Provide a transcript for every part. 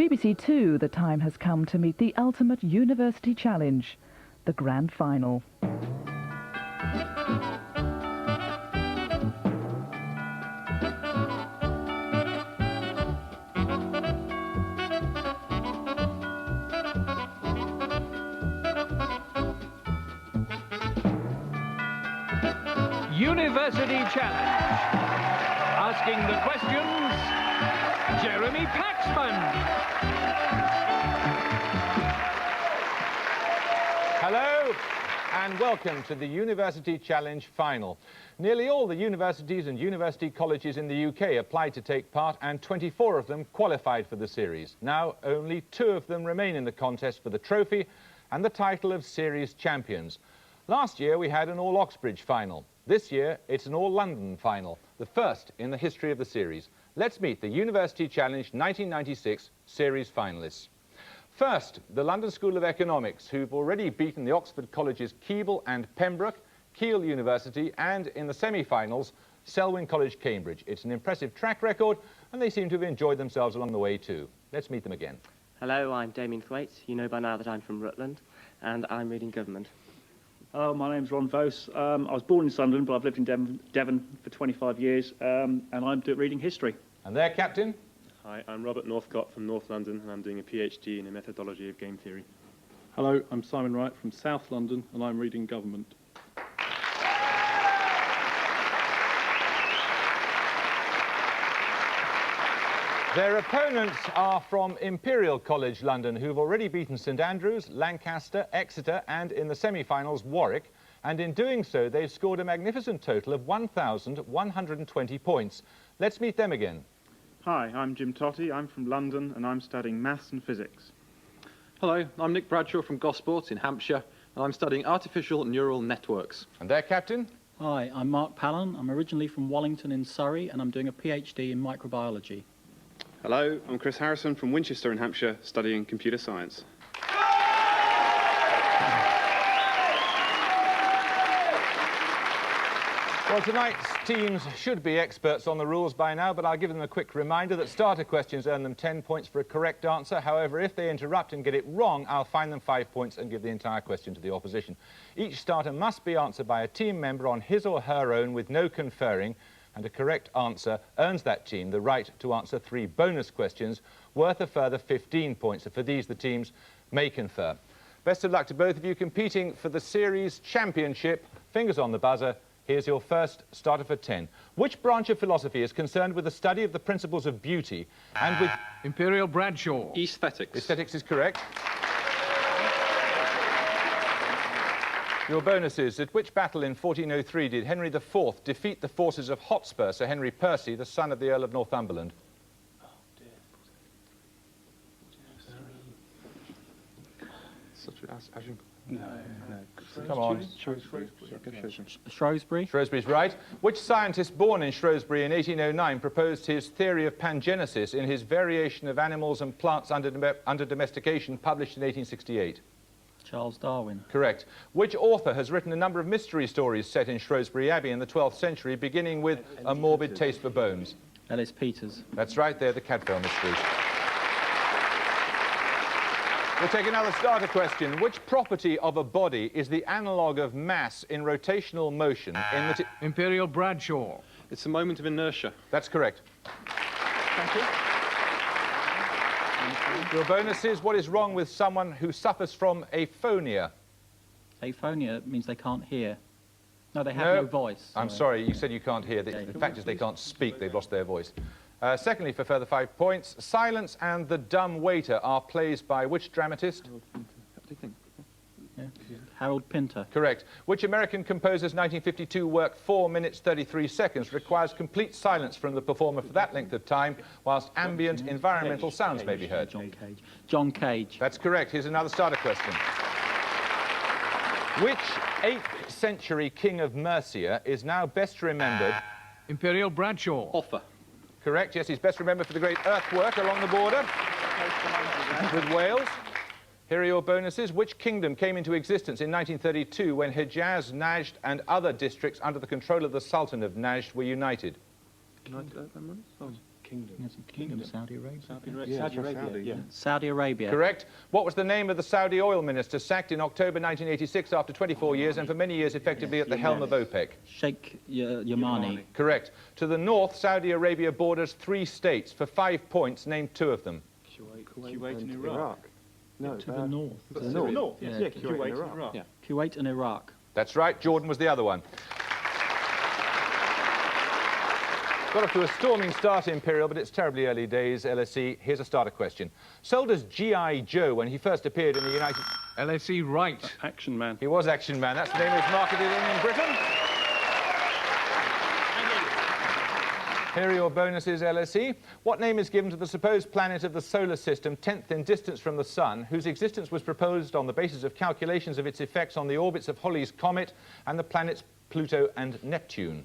BBC Two, the time has come to meet the ultimate university challenge, the grand final. University Challenge. Asking the questions, Jeremy Paxman. Hello and welcome to the University Challenge final. Nearly all the universities and university colleges in the UK applied to take part, and 24 of them qualified for the series. Now only 2 of them remain in the contest for the trophy and the title of series champions. Last year we had an all-Oxbridge final. This year it's an all-London final, the first in the history of the series. Let's meet the University Challenge 1996 series finalists. First, the London School of Economics, who've already beaten the Oxford Colleges Keble and Pembroke, Keele University, and in the semi-finals, Selwyn College, Cambridge. It's an impressive track record, and they seem to have enjoyed themselves along the way too. Let's meet them again. Hello, I'm Damien Thwaite. You know by now that I'm from Rutland, and I'm reading government. Hello, my name's Ron Vos. I was born in Sunderland, but I've lived in Devon for 25 years, and I'm reading history. And their captain? Hi, I'm Robert Northcott from North London, and I'm doing a PhD in the methodology of game theory. Hello, I'm Simon Wright from South London, and I'm reading government. Their opponents are from Imperial College London, who've already beaten St Andrews, Lancaster, Exeter, and in the semi-finals, Warwick. And in doing so, they've scored a magnificent total of 1,120 points. Let's meet them again. Hi, I'm Jim Totty. I'm from London, and I'm studying maths and physics. Hello, I'm Nick Bradshaw from Gosport in Hampshire, and I'm studying artificial neural networks. And their captain? Hi, I'm Mark Pallen. I'm originally from Wallington in Surrey, and I'm doing a PhD in microbiology. Hello, I'm Chris Harrison from Winchester in Hampshire, studying computer science. Well, tonight's teams should be experts on the rules by now, but I'll give them a quick reminder that starter questions earn them 10 points for a correct answer. However, if they interrupt and get it wrong, I'll fine them 5 points and give the entire question to the opposition. Each starter must be answered by a team member on his or her own with no conferring, and a correct answer earns that team the right to answer 3 bonus questions worth a further 15 points. So for these, the teams may confer. Best of luck to both of you competing for the series championship. Fingers on the buzzer. Here's your first starter for 10. Which branch of philosophy is concerned with the study of the principles of beauty and with... Imperial Bradshaw. Aesthetics. Aesthetics is correct. Your bonuses. At which battle in 1403 did Henry IV defeat the forces of Hotspur, Sir Henry Percy, the son of the Earl of Northumberland? Oh, dear. Come on. Shrewsbury. Shrewsbury's right. Which scientist born in Shrewsbury in 1809 proposed his theory of pangenesis in his Variation of Animals and Plants under Domestication, published in 1868? Charles Darwin. Correct. Which author has written a number of mystery stories set in Shrewsbury Abbey in the 12th century, beginning with A Morbid Taste for Bones? Ellis Peters. That's right, they're the Cadfael mysteries. We'll take another starter question. Which property of a body is the analogue of mass in rotational motion in the... Imperial Bradshaw. It's a moment of inertia. That's correct. Thank you. Your bonus is, what is wrong with someone who suffers from aphonia? Aphonia means they can't hear. No, they have no voice. I'm sorry, you said you can't hear. The fact is they can't speak, they've lost their voice. Secondly, for further 5 points, Silence and the Dumb Waiter are plays by which dramatist? Yeah. Harold Pinter. Correct. Which American composer's 1952 work 4 minutes 33 seconds requires complete silence from the performer for that length of time, whilst ambient environmental sounds may be heard? John Cage. John Cage. That's correct. Here's another starter question. Which 8th century king of Mercia is now best remembered? Imperial Bradshaw. Offa. Correct, yes, he's best remembered for the great earthwork along the border with Wales. Here are your bonuses. Which kingdom came into existence in 1932 when Hejaz, Najd and other districts under the control of the Sultan of Najd were united? Kingdom, Saudi Arabia. Saudi Arabia. Yeah. Saudi Arabia. Correct. What was the name of the Saudi oil minister sacked in October 1986 after 24 years and for many years effectively at the helm of OPEC? Sheikh Yamani. Correct. To the north, Saudi Arabia borders 3 states. For 5 points, name 2 of them. Kuwait and Iraq. No, To the north. To the north. Yeah, Kuwait and Iraq. Yeah. Kuwait and Iraq. That's right. Jordan was the other one. Got off to a storming start, Imperial, but it's terribly early days, LSE. Here's a starter question. Sold as G.I. Joe when he first appeared in the United... LSE right. Action Man. He was Action Man. That's the name he was marketed in Britain. Here are your bonuses, LSE. What name is given to the supposed planet of the solar system, 10th in distance from the Sun, whose existence was proposed on the basis of calculations of its effects on the orbits of Halley's Comet and the planets Pluto and Neptune?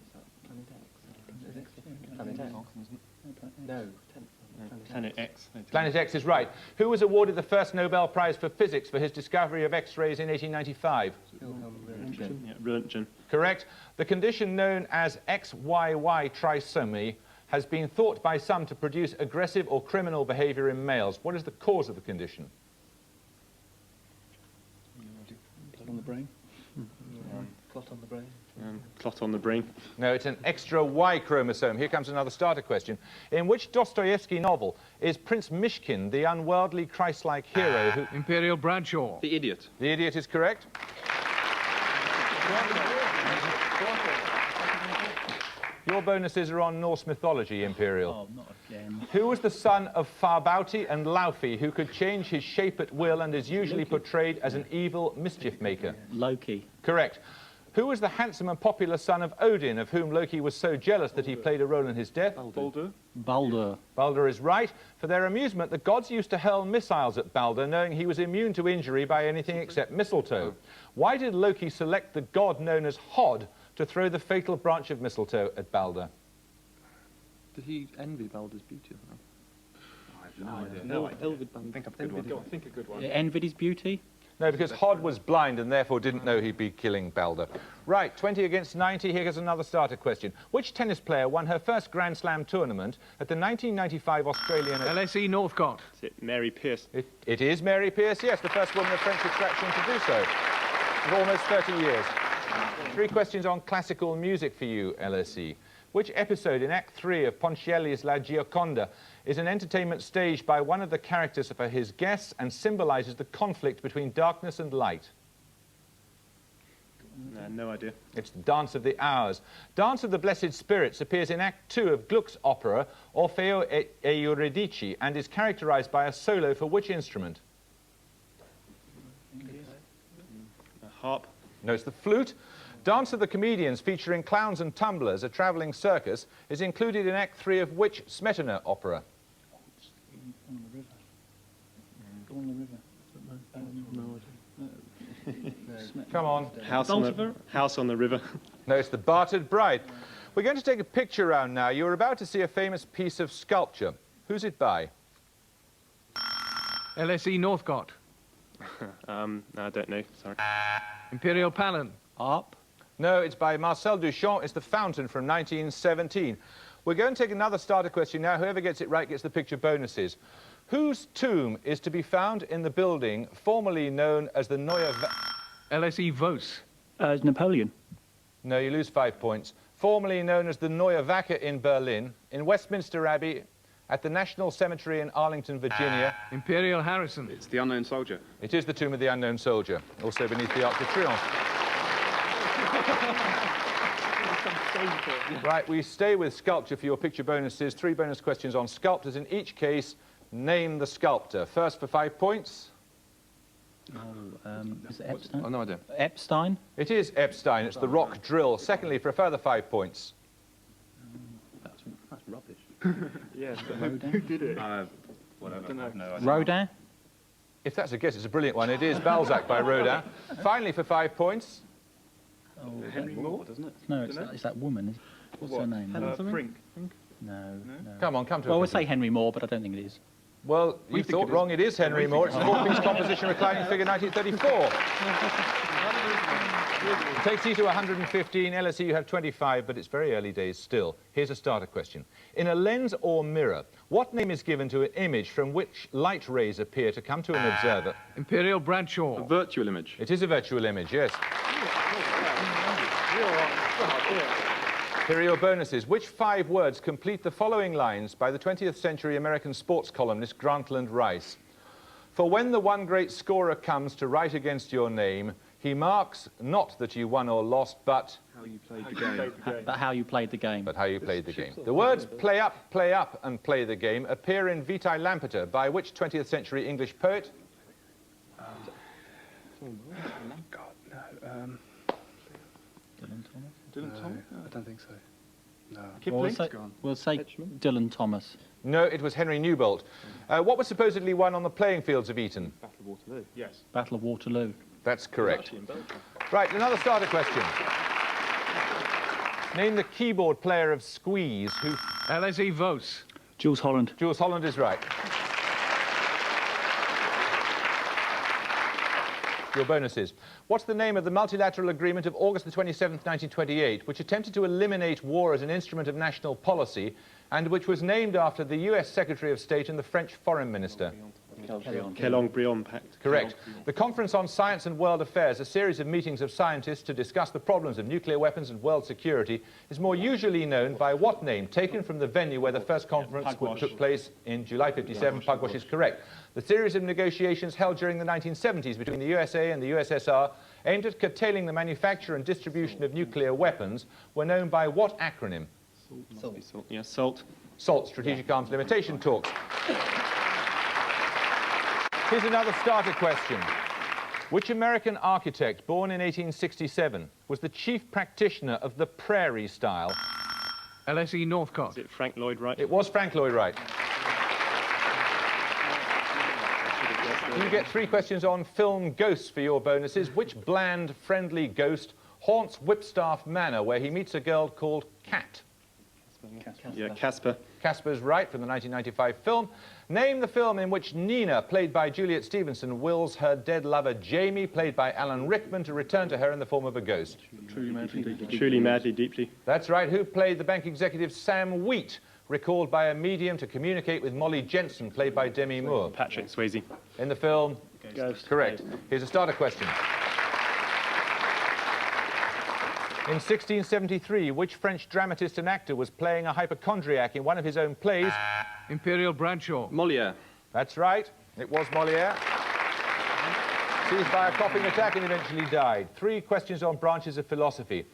Planet X. Planet X is right. Who was awarded the first Nobel Prize for Physics for his discovery of X-rays in 1895? Yeah, Röntgen. Correct. The condition known as XYY trisomy has been thought by some to produce aggressive or criminal behavior in males. What is the cause of the condition? Blood on the brain. Clot on the brain. Clot on the brain. No, it's an extra Y chromosome. Here comes another starter question. In which Dostoevsky novel is Prince Mishkin the unworldly Christ-like hero who... Imperial Bradshaw. The Idiot. The Idiot is correct. Your bonuses are on Norse mythology, Imperial. Oh, not again. Who was the son of Farbauti and Laufey, who could change his shape at will and is usually portrayed as an evil mischief maker? Loki. Correct. Who was the handsome and popular son of Odin, of whom Loki was so jealous that he played a role in his death? Baldur. Baldur is right. For their amusement, the gods used to hurl missiles at Baldur, knowing he was immune to injury by anything except mistletoe. Why did Loki select the god known as Hod to throw the fatal branch of mistletoe at Baldur? Did he envy Baldur's beauty? No, think a good one. Envied his beauty. No, because Hod was blind and therefore didn't know he'd be killing Baldur. Right, 20 against 90. Here's another starter question. Which tennis player won her first Grand Slam tournament at the 1995 Australian... LSE Northcott. Is it Mary Pierce? It is Mary Pierce, yes, the first woman of French extraction to do so. For almost 30 years. 3 questions on classical music for you, LSE. Which episode in Act 3 of Ponchielli's La Gioconda is an entertainment staged by one of the characters for his guests and symbolises the conflict between darkness and light? No idea. It's the Dance of the Hours. Dance of the Blessed Spirits appears in Act 2 of Gluck's opera Orfeo e Euridice and is characterised by a solo for which instrument? A harp. No, it's the flute. Dance of the Comedians, featuring clowns and tumblers, a travelling circus, is included in Act 3 of which Smetana opera? Come on. House on the River. No, it's the Bartered Bride. We're going to take a picture round now. You're about to see a famous piece of sculpture. Who's it by? LSE Northcott. No, I don't know. Sorry. Imperial Pallen. Arp. No, it's by Marcel Duchamp. It's The Fountain from 1917. We're going to take another starter question now. Whoever gets it right gets the picture bonuses. Whose tomb is to be found in the building formerly known as the Neue... LSE Vos. Napoleon. No, you lose 5 points. Formerly known as the Neue Wache in Berlin, in Westminster Abbey, at the National Cemetery in Arlington, Virginia. Imperial Harrison. It's the Unknown Soldier. It is the Tomb of the Unknown Soldier, also beneath the Arc de Triomphe. Right, we stay with sculpture for your picture bonuses. 3 bonus questions on sculptors. In each case, name the sculptor. First for 5 points. Is it Epstein? Oh, no idea. Epstein? It is Epstein. It's the rock drill. Secondly, for a further 5 points. That's rubbish. Yes, Rodin? who did it? Whatever. No, Rodin? If that's a guess, it's a brilliant one. It is Balzac by Rodin. Finally, for 5 points. Henry Moore, doesn't it? No, it's that woman. What's her name? Frink. No. Come on, come to Well, a we'll say Henry Moore, but I don't think it is. Well, you thought wrong. It is Henry Moore. It's a four-piece composition reclining figure 1934. Takes you to 115. LSE, you have 25, but it's very early days still. Here's a starter question. In a lens or mirror, what name is given to an image from which light rays appear to come to an observer? Imperial Bradshaw. A virtual image. It is a virtual image, yes. Here are your bonuses. Which 5 words complete the following lines by the 20th century American sports columnist Grantland Rice? For when the one great scorer comes to write against your name, he marks not that you won or lost, but... How you played the game. But how you played the game. But how you played the game. The words play up, and play the game appear in Vitae Lampeter by which 20th century English poet? God, no. Dylan Thomas? Dylan Thomas? I don't think so. No. We'll say Dylan Thomas. No, it was Henry Newbolt. What was supposedly won on the playing fields of Eton? Battle of Waterloo. Yes. Battle of Waterloo. That's correct. Right, another starter question. Name the keyboard player of Squeeze who... LSE Vos. Jules Holland. Jules Holland is right. Your bonuses. What's the name of the multilateral agreement of August the 27th, 1928, which attempted to eliminate war as an instrument of national policy, and which was named after the US Secretary of State and the French Foreign Minister? Kellogg-Briand Pact. Correct. The Conference on Science and World Affairs, a series of meetings of scientists to discuss the problems of nuclear weapons and world security, is more usually known by what name, taken from the venue where the first conference took place in July 57? Pugwash is correct. The series of negotiations held during the 1970s between the USA and the USSR, aimed at curtailing the manufacture and distribution of nuclear weapons, were known by what acronym? SALT. Yeah, SALT. SALT, Strategic Arms Limitation Talks. Here's another starter question. Which American architect, born in 1867, was the chief practitioner of the prairie style? LSE Northcott. Is it Frank Lloyd Wright? It was Frank Lloyd Wright. You get 3 questions on film ghosts for your bonuses. Which bland, friendly ghost haunts Whipstaff Manor, where he meets a girl called Cat? Yeah, Casper. Casper's right, from the 1995 film. Name the film in which Nina, played by Juliet Stevenson, wills her dead lover Jamie, played by Alan Rickman, to return to her in the form of a ghost. Truly, madly, deeply. Truly, madly, deeply. That's right. Who played the bank executive Sam Wheat, recalled by a medium to communicate with Molly Jensen, played by Demi Moore? Patrick Swayze. In the film? Ghost. Correct. Here's a starter question. In 1673, which French dramatist and actor was playing a hypochondriac in one of his own plays? Imperial Bradshaw. Molière. That's right. It was Molière. Seized by a coughing attack and eventually died. 3 questions on branches of philosophy.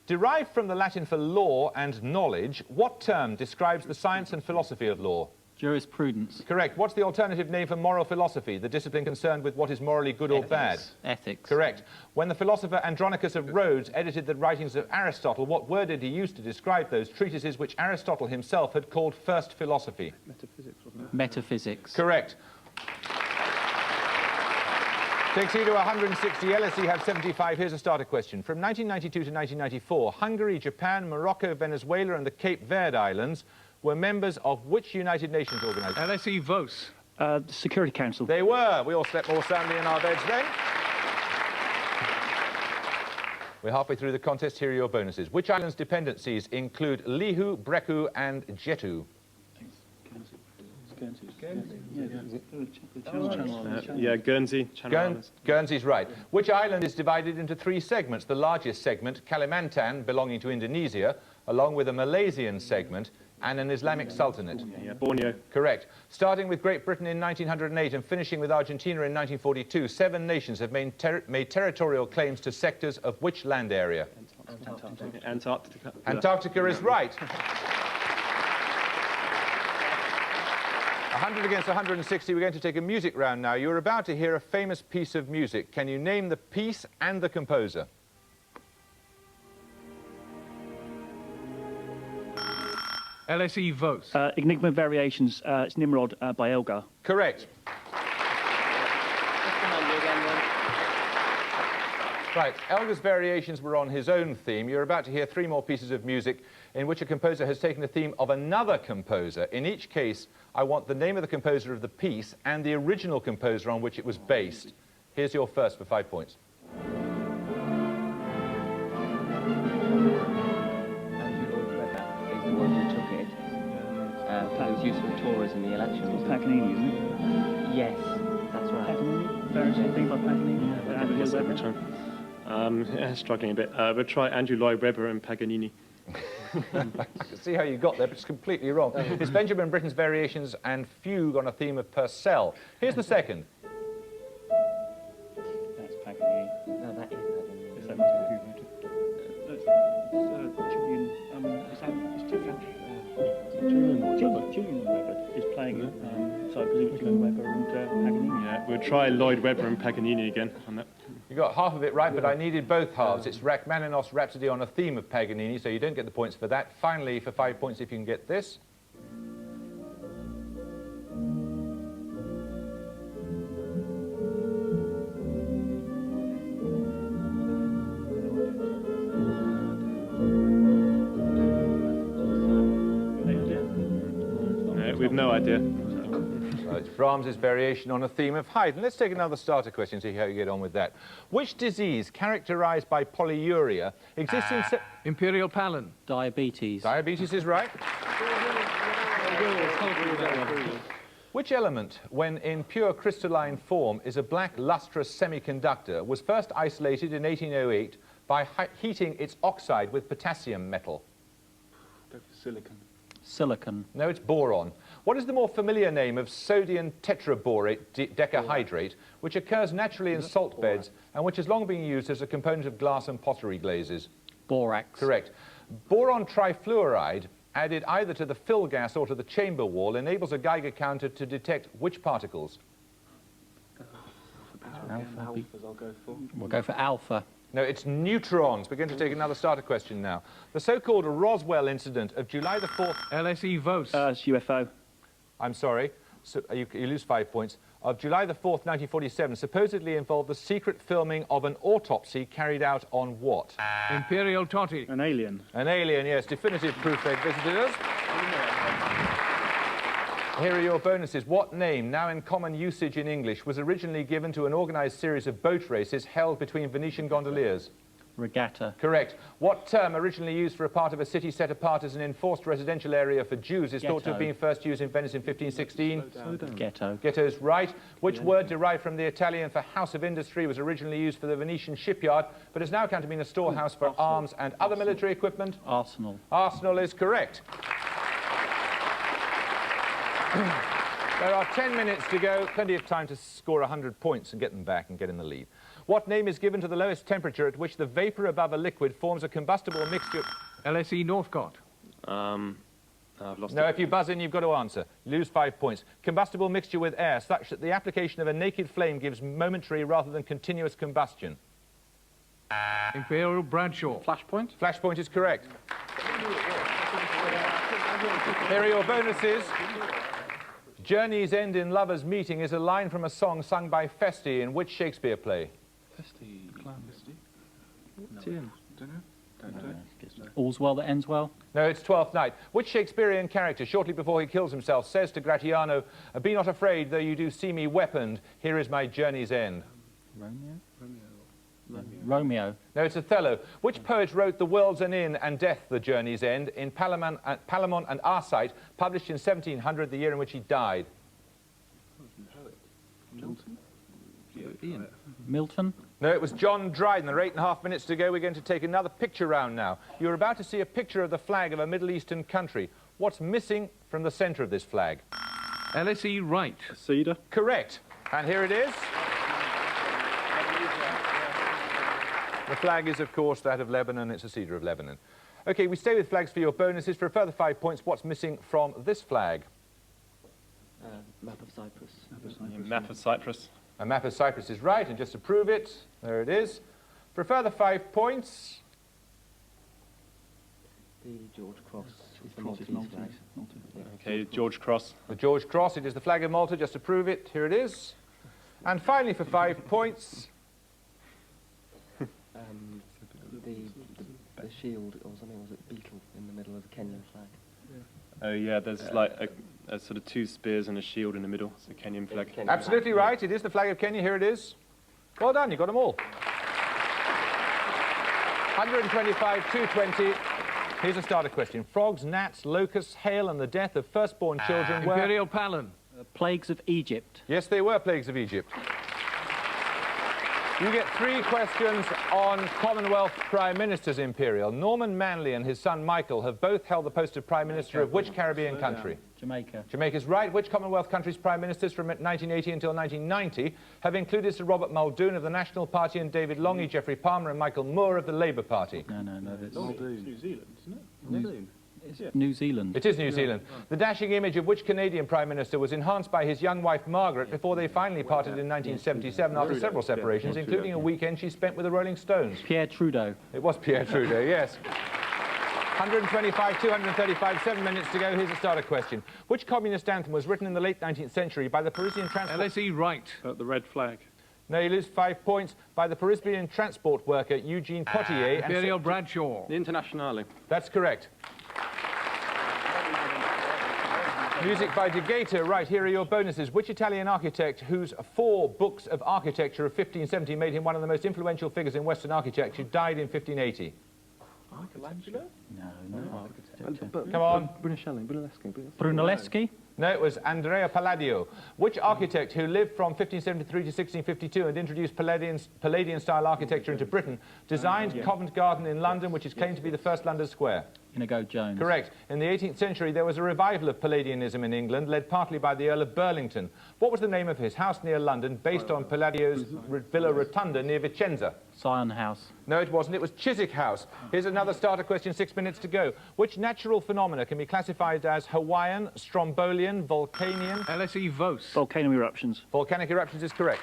Derived from the Latin for law and knowledge, what term describes the science and philosophy of law? Jurisprudence. Correct. What's the alternative name for moral philosophy, the discipline concerned with what is morally good or bad? Ethics. Correct. When the philosopher Andronicus of Rhodes edited the writings of Aristotle, what word did he use to describe those treatises which Aristotle himself had called first philosophy? Metaphysics, wasn't it? Metaphysics. Correct. Takes you to 160. LSE have 75. Here's a starter question. From 1992 to 1994, Hungary, Japan, Morocco, Venezuela and the Cape Verde Islands were members of which United Nations organisation? LSE Vos. The Security Council. They were. We all slept more soundly in our beds then. We're halfway through the contest. Here are your bonuses. Which islands' dependencies include Lihu, Breku and Jetu? Yeah, Guernsey. Channel Islands. Guernsey's right. Which island is divided into 3 segments? The largest segment, Kalimantan, belonging to Indonesia, along with a Malaysian segment and an Islamic sultanate. Yeah, Borneo. Correct. Starting with Great Britain in 1908 and finishing with Argentina in 1942, 7 nations have made territorial claims to sectors of which land area? Antarctica. Antarctica is right. 100 against 160. We're going to take a music round now. You're about to hear a famous piece of music. Can you name the piece and the composer? LSE Vos. Enigma Variations. It's Nimrod by Elgar. Correct. Right, Elgar's variations were on his own theme. You're about to hear 3 more pieces of music in which a composer has taken the theme of another composer. In each case, I want the name of the composer of the piece and the original composer on which it was based. Here's your first for 5 points. Is the one who took it. It was used for tours in the election. Paganini, isn't it? Yes, that's right. Paganini? Various things like Paganini? Yes, every time. Yeah, struggling a bit. We'll try Andrew Lloyd Webber and Paganini. See how you got there, but it's completely wrong. It's Benjamin Britten's variations and fugue on a theme of Purcell. Here's the second. That's Paganini. No, that is Paganini. Is that Julian Webber is playing it, so I presume it's Julian Webber and Paganini. Yeah, we'll try Lloyd Webber and Paganini again on that. You got half of it right, but I needed both halves. It's Rachmaninoff's Rhapsody on a theme of Paganini, so you don't get the points for that. Finally, for 5 points, if you can get this. We've no idea. It's Brahms' variation on a theme of Haydn. Let's take another starter question, see how you get on with that. Which disease, characterized by polyuria, exists in... Imperial Pallen. Diabetes. Diabetes is right. Which element, when in pure crystalline form, is a black lustrous semiconductor, was first isolated in 1808 by heating its oxide with potassium metal? Silicon. Silicon. No, it's boron. What is the more familiar name of sodium tetraborate decahydrate, which occurs naturally in salt beds and which has long been used as a component of glass and pottery glazes? Borax. Correct. Boron trifluoride, added either to the fill gas or to the chamber wall, enables a Geiger counter to detect which particles? Alpha. We'll go for alpha. No, it's neutrons. We're going to take another starter question now. The so-called Roswell incident of July the 4th... LSE votes. It's UFO. I'm sorry, so you lose 5 points. Of July the 4th, 1947, supposedly involved the secret filming of an autopsy carried out on what? Imperial Totti. An alien. An alien, yes. Definitive proof they've visited us. Here are your bonuses. What name, now in common usage in English, was originally given to an organised series of boat races held between Venetian gondoliers? Regatta. Correct. What term, originally used for a part of a city set apart as an enforced residential area for Jews, is thought to have been first used in Venice in 1516? Ghetto. Ghetto is right. Which word derived from the Italian for house of industry was originally used for the Venetian shipyard, but is now come to mean a storehouse for arms and other military equipment? Arsenal. Arsenal is correct. There are 10 minutes to go, plenty of time to score 100 points and get them back and get in the lead. What name is given to the lowest temperature at which the vapour above a liquid forms a combustible mixture? LSE Northcott. I've lost No, it. if you buzz in, you've got to answer. You lose 5 points. Combustible mixture with air, such that the application of a naked flame gives momentary rather than continuous combustion. Imperial Bradshaw. Flashpoint? Flashpoint is correct. Here are your bonuses. Journey's End in Lovers' Meeting is a line from a song sung by Feste in which Shakespeare play? All's well that ends well. No, it's Twelfth Night. Which Shakespearean character, shortly before he kills himself, says to Gratiano, "Be not afraid, though you do see me weaponed, here is my journey's end"? Romeo. No, it's Othello. Which poet wrote The World's an Inn and Death, the Journey's End, in Palamon and Arcite, published in 1700, the year in which he died? Milton. No, it was John Dryden. There are 8.5 minutes to go. We're going to take another picture round now. You're about to see a picture of the flag of a Middle Eastern country. What's missing from the centre of this flag? LSE Right. Cedar. Correct. And here it is. The flag is, of course, that of Lebanon. It's a cedar of Lebanon. OK, we stay with flags for your bonuses. For a further 5 points, what's missing from this flag? Map of Cyprus. Map of Cyprus. A map of Cyprus is right, and just to prove it, there it is. For a further 5 points... The George Cross is the Maltese flag. Okay, George Cross. The George Cross, it is the flag of Malta, just to prove it. Here it is. And finally, for 5 points... The shield or something, was it beetle in the middle of the Kenyan flag? Oh yeah, there's like a sort of 2 spears and a shield in the middle. It's the Kenyan flag. Absolutely right. It is the flag of Kenya. Here it is. Well done. You got them all. 125, 220. Here's a starter question. Frogs, gnats, locusts, hail, and the death of firstborn children were... Imperial Pallen. Plagues of Egypt. Yes, they were plagues of Egypt. You get 3 questions on Commonwealth Prime Ministers, Imperial. Norman Manley and his son Michael have both held the post of Prime Minister of which Caribbean country? Jamaica. Jamaica's right. Which Commonwealth country's Prime Ministers from 1980 until 1990 have included Sir Robert Muldoon of the National Party and David Longy, Geoffrey Palmer and Michael Moore of the Labour Party? No, that's New Zealand, isn't it? Muldoon. New Zealand. It is New Zealand. The dashing image of which Canadian Prime Minister was enhanced by his young wife Margaret before they finally parted in 1977 after several separations, including a weekend she spent with the Rolling Stones? Pierre Trudeau. It was Pierre Trudeau, yes. 125, 235, 7 minutes to go. Here's a starter question. Which communist anthem was written in the late 19th century by the Parisian transport... LSE right. The red flag. No, you lose 5 points. By the Parisian transport worker Eugene Potier... Imperial Bradshaw. The Internationale. That's correct. Music by De Gaeta. Right, here are your bonuses. Which Italian architect whose 4 books of architecture of 1570 made him one of the most influential figures in Western architecture died in 1580? No. Come on. Brunelleschi. No, it was Andrea Palladio. Which architect who lived from 1573 to 1652 and introduced Palladian-style architecture into Britain designed Covent Garden in London, which is claimed to be the first London square? Inigo Jones. Correct. In the 18th century, there was a revival of Palladianism in England, led partly by the Earl of Burlington. What was the name of his house near London, based on Palladio's Villa Rotunda near Vicenza? Scion House. No, it wasn't. It was Chiswick House. Here's another starter question, 6 minutes to go. Which natural phenomena can be classified as Hawaiian, Strombolian, Volcanian? LSE Vos. Volcano eruptions. Volcanic eruptions is correct.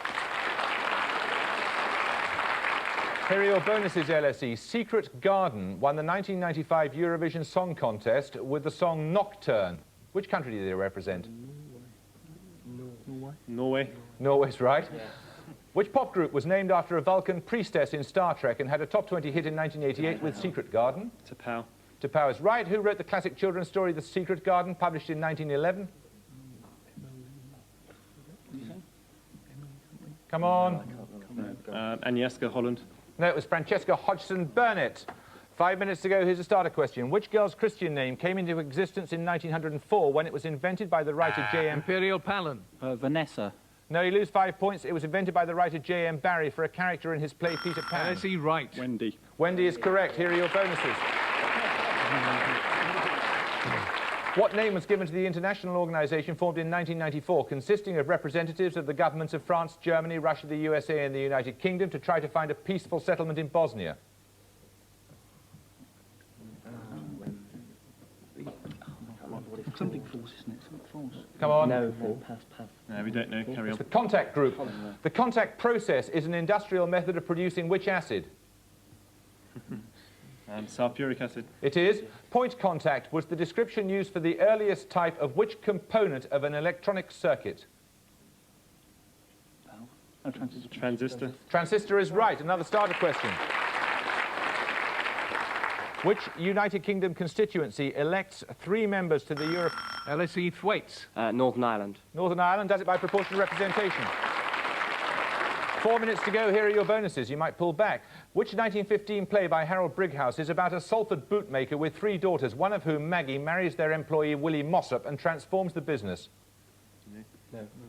Here are your bonuses, LSE. Secret Garden won the 1995 Eurovision Song Contest with the song Nocturne. Which country do they represent? Norway. Norway's right. Yeah. Which pop group was named after a Vulcan priestess in Star Trek and had a top 20 hit in 1988 with Secret Garden? T'Pau. T'Pau is right. Who wrote the classic children's story The Secret Garden, published in 1911? Come on. Agnieszka Holland. No, it was Francesca Hodgson Burnett. 5 minutes to go. Here's a starter question. Which girl's Christian name came into existence in 1904 when it was invented by the writer J.M. Imperial Pallen. Vanessa. No, you lose 5 points. It was invented by the writer J.M. Barrie for a character in his play Peter Pan. LSE right. Wendy. Wendy is correct. Here are your bonuses. What name was given to the international organisation formed in 1994, consisting of representatives of the governments of France, Germany, Russia, the USA and the United Kingdom to try to find a peaceful settlement in Bosnia? Something false, isn't it? Something false. Come on. No, pass. No, we don't know. Carry on. It's the contact group. The contact process is an industrial method of producing which acid? Sulfuric acid. It is. Point contact was the description used for the earliest type of which component of an electronic circuit? Transistor. Transistor is right. Another starter question. Which United Kingdom constituency elects 3 members to the Europe... LSE Thwaites. Northern Ireland. Northern Ireland does it by proportional representation. 4 minutes to go. Here are your bonuses. You might pull back. Which 1915 play by Harold Brighouse is about a Salford bootmaker with 3 daughters, one of whom, Maggie, marries their employee Willie Mossop and transforms the business?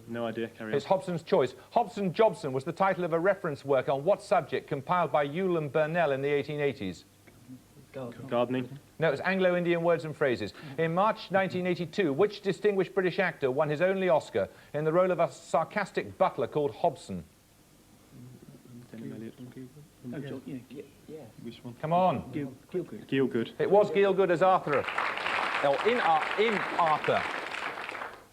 No idea. Carry on. It's Hobson's Choice. Hobson Jobson was the title of a reference work on what subject compiled by Yule and Burnell in the 1880s? Gardening. No, it was Anglo-Indian words and phrases. In March 1982, which distinguished British actor won his only Oscar in the role of a sarcastic butler called Hobson? Which one? Come on. Gielgud. It was Gielgud as Arthur. Oh, in Arthur.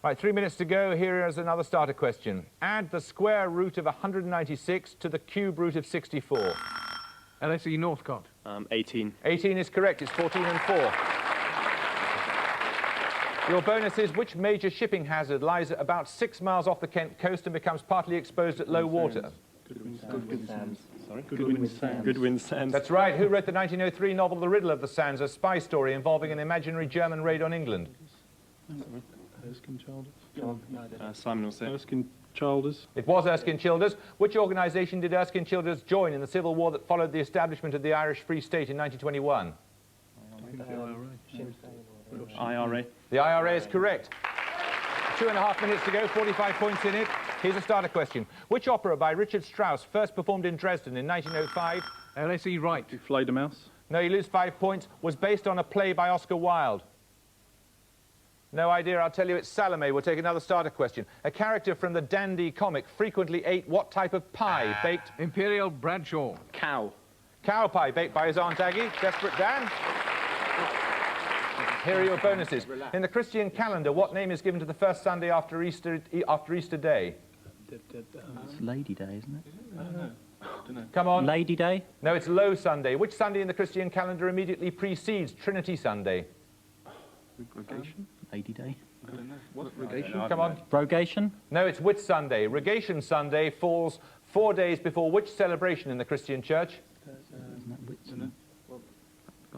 Right, 3 minutes to go. Here is another starter question. Add the square root of 196 to the cube root of 64. LSE Northcott. 18. 18 is correct. It's 14 and 4. Your bonus is which major shipping hazard lies about 6 miles off the Kent coast and becomes partly exposed at low water? Sorry? Goodwin Sands. Goodwin Sands. That's right. Who wrote the 1903 novel The Riddle of the Sands, a spy story involving an imaginary German raid on England? Erskine Childers. Simon will say. Erskine Childers. It was Erskine Childers. Which organisation did Erskine Childers join in the civil war that followed the establishment of the Irish Free State in 1921? IRA. The IRA is correct. 2.5 minutes to go, 45 points in it. Here's a starter question. Which opera by Richard Strauss first performed in Dresden in 1905? LSE right. Fledermaus. No, you lose 5 points. Was based on a play by Oscar Wilde. No idea. I'll tell you it's Salome. We'll take another starter question. A character from the Dandy comic frequently ate what type of pie baked? Imperial Bradshaw. Cow. Cow pie baked by his Aunt Aggie. Desperate Dan. Here are your bonuses. In the Christian calendar, what name is given to the first Sunday after Easter Day? It's Lady Day, isn't it? Come on. Lady Day? No, it's Low Sunday. Which Sunday in the Christian calendar immediately precedes Trinity Sunday? Lady Day. Come on. Rogation? No, it's Whit Sunday. Rogation Sunday falls 4 days before which celebration in the Christian church? Isn't that Whitsun?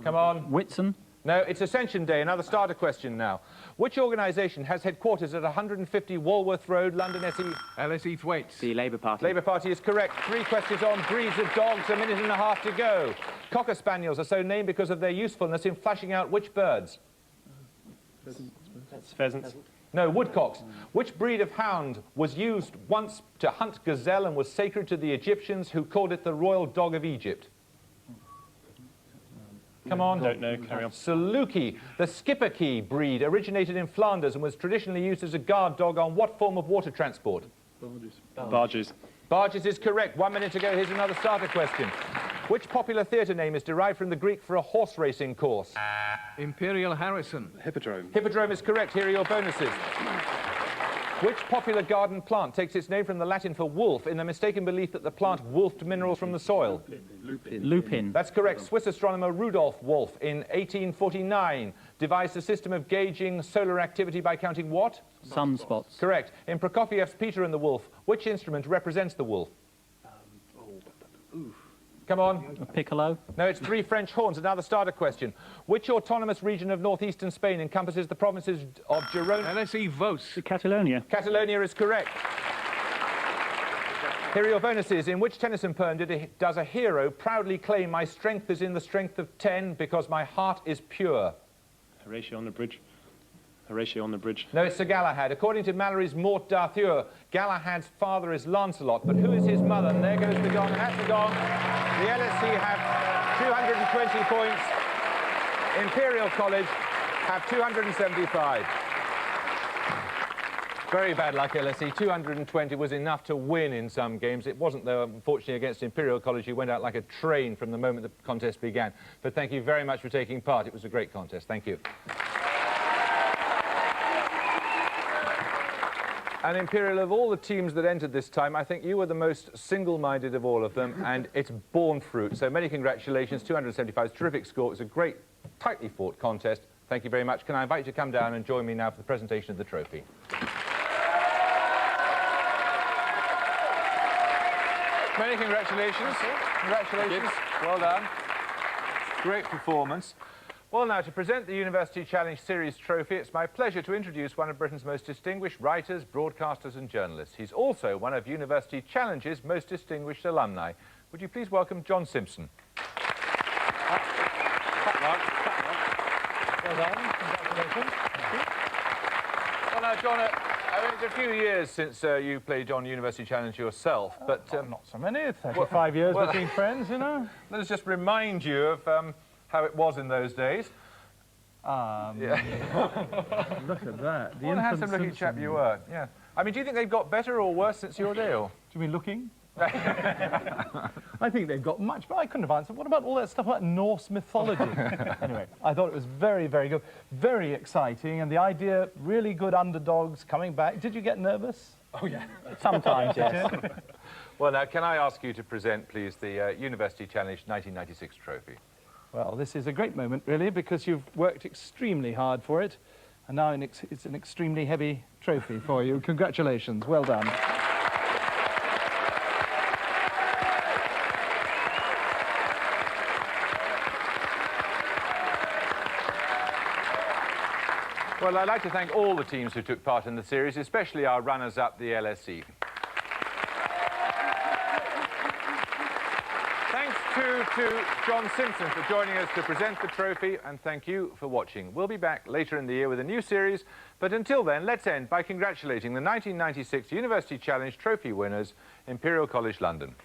Come on. Whitsun? No, it's Ascension Day. Another starter question now. Which organisation has headquarters at 150 Walworth Road, London, SE? LSE Thwaites. The Labour Party. Labour Party is correct. 3 questions on breeds of dogs, 1.5 minutes to go. Cocker Spaniels are so named because of their usefulness in flashing out which birds? Pheasants. No, woodcocks. Which breed of hound was used once to hunt gazelle and was sacred to the Egyptians who called it the royal dog of Egypt? Come on. Don't know. Carry on. Saluki, the Schipperke breed, originated in Flanders and was traditionally used as a guard dog on what form of water transport? Barges. Barges is correct. 1 minute to go. Here's another starter question. Which popular theatre name is derived from the Greek for a horse racing course? Imperial Harrison. Hippodrome. Hippodrome is correct. Here are your bonuses. Which popular garden plant takes its name from the Latin for wolf in the mistaken belief that the plant wolfed minerals from the soil? Lupin. That's correct. Swiss astronomer Rudolf Wolf in 1849 devised a system of gauging solar activity by counting what? Sunspots. Correct. In Prokofiev's Peter and the Wolf, which instrument represents the wolf? Come on. A piccolo. No, it's 3 French horns. Another starter question. Which autonomous region of northeastern Spain encompasses the provinces of Girona? LSE Vos. Catalonia. Catalonia is correct. Here are your bonuses. In which Tennyson poem does a hero proudly claim my strength is in the strength of 10 because my heart is pure? Horatio on the bridge. Horatio on the bridge. No, it's Sir Galahad. According to Mallory's Morte d'Arthur, Galahad's father is Lancelot, but who is his mother? And there goes the gong, and that's the gong. The LSE have 220 points. Imperial College have 275. Very bad luck, LSE. 220 was enough to win in some games. It wasn't, though, unfortunately, against Imperial College. You went out like a train from the moment the contest began. But thank you very much for taking part. It was a great contest. Thank you. And Imperial, of all the teams that entered this time, I think you were the most single-minded of all of them, and it's borne fruit. So many congratulations. 275 is a terrific score. It was a great, tightly fought contest. Thank you very much. Can I invite you to come down and join me now for the presentation of the trophy? Many congratulations. Congratulations. Well done. Great performance. Well, now, to present the University Challenge Series trophy, it's my pleasure to introduce one of Britain's most distinguished writers, broadcasters and journalists. He's also one of University Challenge's most distinguished alumni. Would you please welcome John Simpson? Well done. Congratulations. Well, now, John, I mean, it's a few years since you played on University Challenge yourself, but... not so many. 35 years well, between friends, you know. Let us just remind you of how it was in those days. Yeah. Look at that. What a handsome-looking chap you were. Yeah. I mean, do you think they've got better or worse since your day? Or? Do you mean looking? I think they've got much, but I couldn't have answered. What about all that stuff about Norse mythology? Anyway, I thought it was very, very good, very exciting, and the idea, really good underdogs coming back. Did you get nervous? Oh, yeah. Sometimes, yes. Well, now, can I ask you to present, please, the University Challenge 1996 trophy? Well, this is a great moment, really, because you've worked extremely hard for it, and now it's an extremely heavy trophy for you. Congratulations. Well done. Well, I'd like to thank all the teams who took part in the series, especially our runners-up, the LSE. Thanks to John Simpson for joining us to present the trophy, and thank you for watching. We'll be back later in the year with a new series, but until then, let's end by congratulating the 1996 University Challenge Trophy winners, Imperial College London.